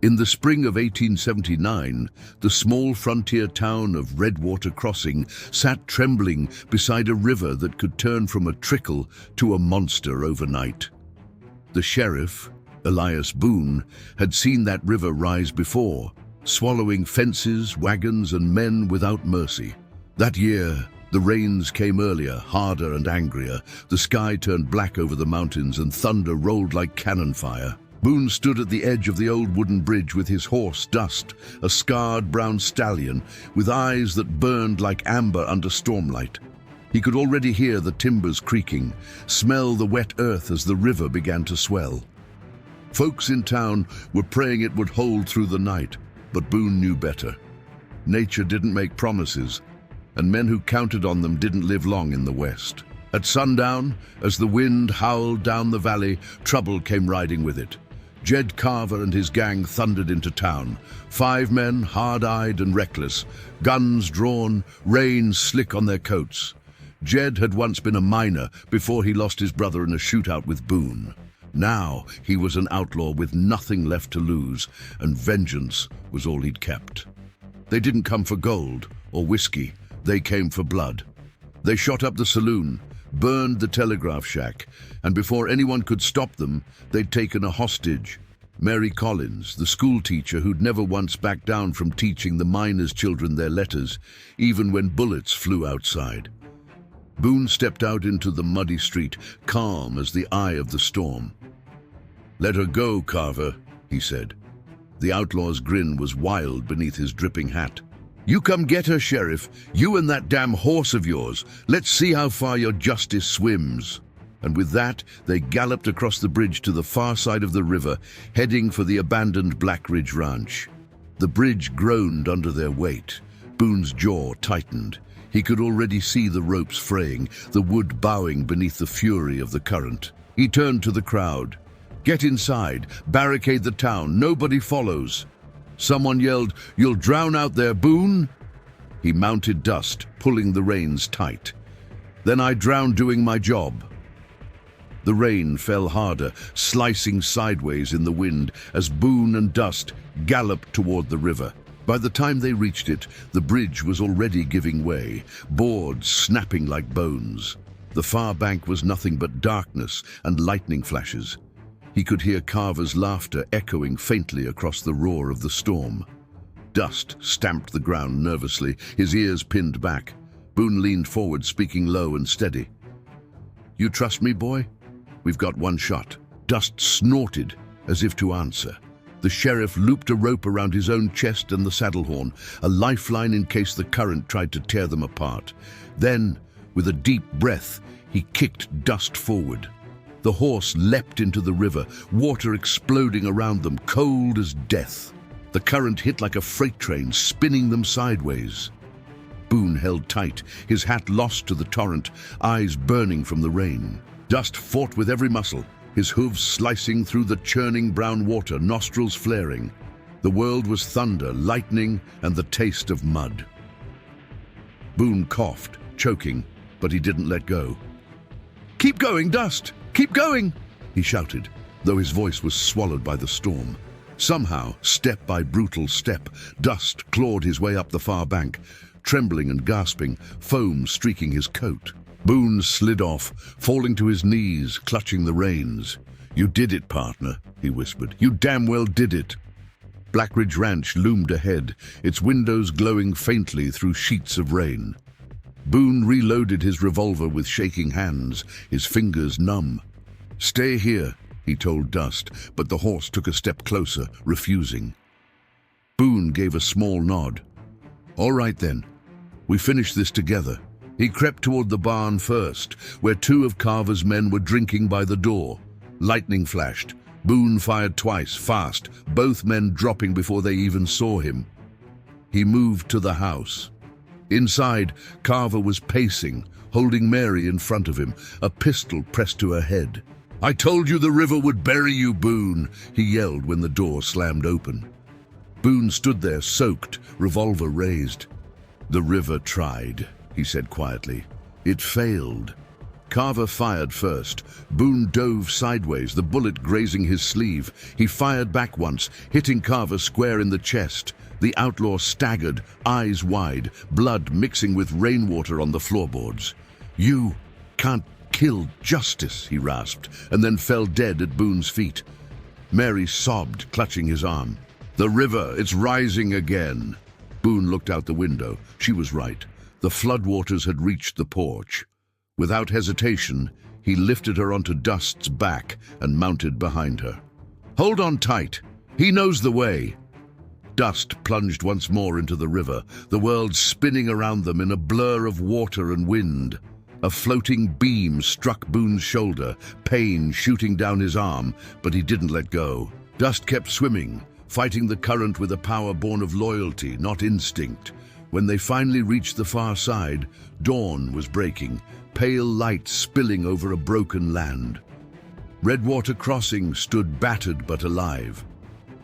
In the spring of 1879, the small frontier town of Redwater Crossing sat trembling beside a river that could turn from a trickle to a monster overnight. The sheriff, Elias Boone, had seen that river rise before, swallowing fences, wagons, and men without mercy. That year, the rains came earlier, harder and angrier. The sky turned black over the mountains and thunder rolled like cannon fire. Boone stood at the edge of the old wooden bridge with his horse, Dust, a scarred brown stallion with eyes that burned like amber under stormlight. He could already hear the timbers creaking, smell the wet earth as the river began to swell. Folks in town were praying it would hold through the night, but Boone knew better. Nature didn't make promises, and men who counted on them didn't live long in the West. At sundown, as the wind howled down the valley, trouble came riding with it. Jed Carver and his gang thundered into town. 5 men, hard-eyed and reckless, guns drawn, rain slick on their coats. Jed had once been a miner before he lost his brother in a shootout with Boone. Now he was an outlaw with nothing left to lose, and vengeance was all he'd kept. They didn't come for gold or whiskey, they came for blood. They shot up the saloon, burned the telegraph shack, and before anyone could stop them, they'd taken a hostage. Mary Collins, the school teacher who'd never once backed down from teaching the miners' children their letters, even when bullets flew outside. Boone stepped out into the muddy street, calm as the eye of the storm. "Let her go, Carver," he said. The outlaw's grin was wild beneath his dripping hat. "You come get her, Sheriff. You and that damn horse of yours. Let's see how far your justice swims." And with that, they galloped across the bridge to the far side of the river, heading for the abandoned Black Ridge Ranch. The bridge groaned under their weight. Boone's jaw tightened. He could already see the ropes fraying, the wood bowing beneath the fury of the current. He turned to the crowd. "Get inside, barricade the town, nobody follows." Someone yelled, "You'll drown out there, Boone." He mounted Dust, pulling the reins tight. "Then I drown doing my job." The rain fell harder, slicing sideways in the wind as Boone and Dust galloped toward the river. By the time they reached it, the bridge was already giving way, boards snapping like bones. The far bank was nothing but darkness and lightning flashes. He could hear Carver's laughter echoing faintly across the roar of the storm. Dust stamped the ground nervously, his ears pinned back. Boone leaned forward, speaking low and steady. "You trust me, boy? We've got one shot." Dust snorted, as if to answer. The sheriff looped a rope around his own chest and the saddle horn, a lifeline in case the current tried to tear them apart. Then, with a deep breath, he kicked Dust forward. The horse leapt into the river, water exploding around them, cold as death. The current hit like a freight train, spinning them sideways. Boone held tight, his hat lost to the torrent, eyes burning from the rain. Dust fought with every muscle, his hooves slicing through the churning brown water, nostrils flaring. The world was thunder, lightning, and the taste of mud. Boone coughed, choking, but he didn't let go. "Keep going, Dust! Keep going!" he shouted, though his voice was swallowed by the storm. Somehow, step by brutal step, Dust clawed his way up the far bank, trembling and gasping, foam streaking his coat. Boone slid off, falling to his knees, clutching the reins. "You did it, partner," he whispered. "You damn well did it." Black Ridge Ranch loomed ahead, its windows glowing faintly through sheets of rain. Boone reloaded his revolver with shaking hands, his fingers numb. "Stay here," he told Dust, but the horse took a step closer, refusing. Boone gave a small nod. "All right then, we finish this together." He crept toward the barn first, where 2 of Carver's men were drinking by the door. Lightning flashed. Boone fired twice, fast, both men dropping before they even saw him. He moved to the house. Inside, Carver was pacing, holding Mary in front of him, a pistol pressed to her head. "I told you the river would bury you, Boone," he yelled when the door slammed open. Boone stood there, soaked, revolver raised. "The river tried," he said quietly. "It failed. Carver fired first. Boone dove sideways, the bullet grazing his sleeve. He fired back once, hitting Carver square in the chest. The outlaw staggered, eyes wide, blood mixing with rainwater on the floorboards. "You can't kill justice," he rasped, and then fell dead at Boone's feet. Mary sobbed, clutching his arm. "The river, it's rising again." Boone looked out the window. She was right. The floodwaters had reached the porch. Without hesitation, he lifted her onto Dust's back and mounted behind her. "Hold on tight. He knows the way." Dust plunged once more into the river, the world spinning around them in a blur of water and wind. A floating beam struck Boone's shoulder, pain shooting down his arm, but he didn't let go. Dust kept swimming, fighting the current with a power born of loyalty, not instinct. When they finally reached the far side, dawn was breaking, pale light spilling over a broken land. Redwater Crossing stood battered but alive.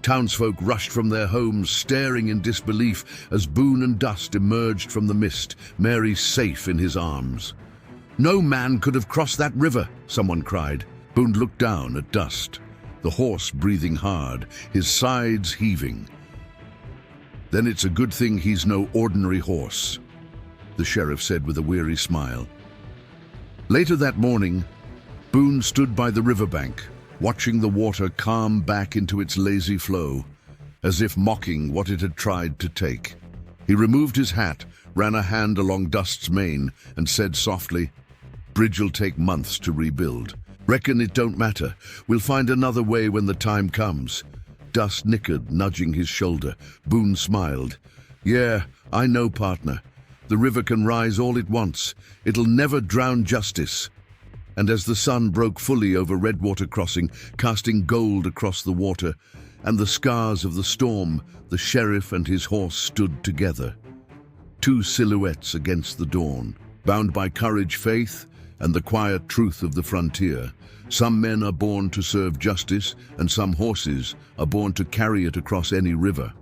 Townsfolk rushed from their homes, staring in disbelief as Boone and Dust emerged from the mist, Mary safe in his arms. "No man could have crossed that river," someone cried. Boone looked down at Dust, the horse breathing hard, his sides heaving. "Then it's a good thing he's no ordinary horse," the sheriff said with a weary smile. Later that morning, Boone stood by the riverbank, watching the water calm back into its lazy flow, as if mocking what it had tried to take. He removed his hat, ran a hand along Dust's mane, and said softly, "Bridge'll take months to rebuild. Reckon it don't matter. We'll find another way when the time comes." Dust nickered, nudging his shoulder. Boone smiled. "Yeah, I know, partner. The river can rise all it wants. It'll never drown justice." And as the sun broke fully over Redwater Crossing, casting gold across the water, and the scars of the storm, the sheriff and his horse stood together. Two silhouettes against the dawn, bound by courage, faith, and the quiet truth of the frontier. Some men are born to serve justice, and some horses are born to carry it across any river.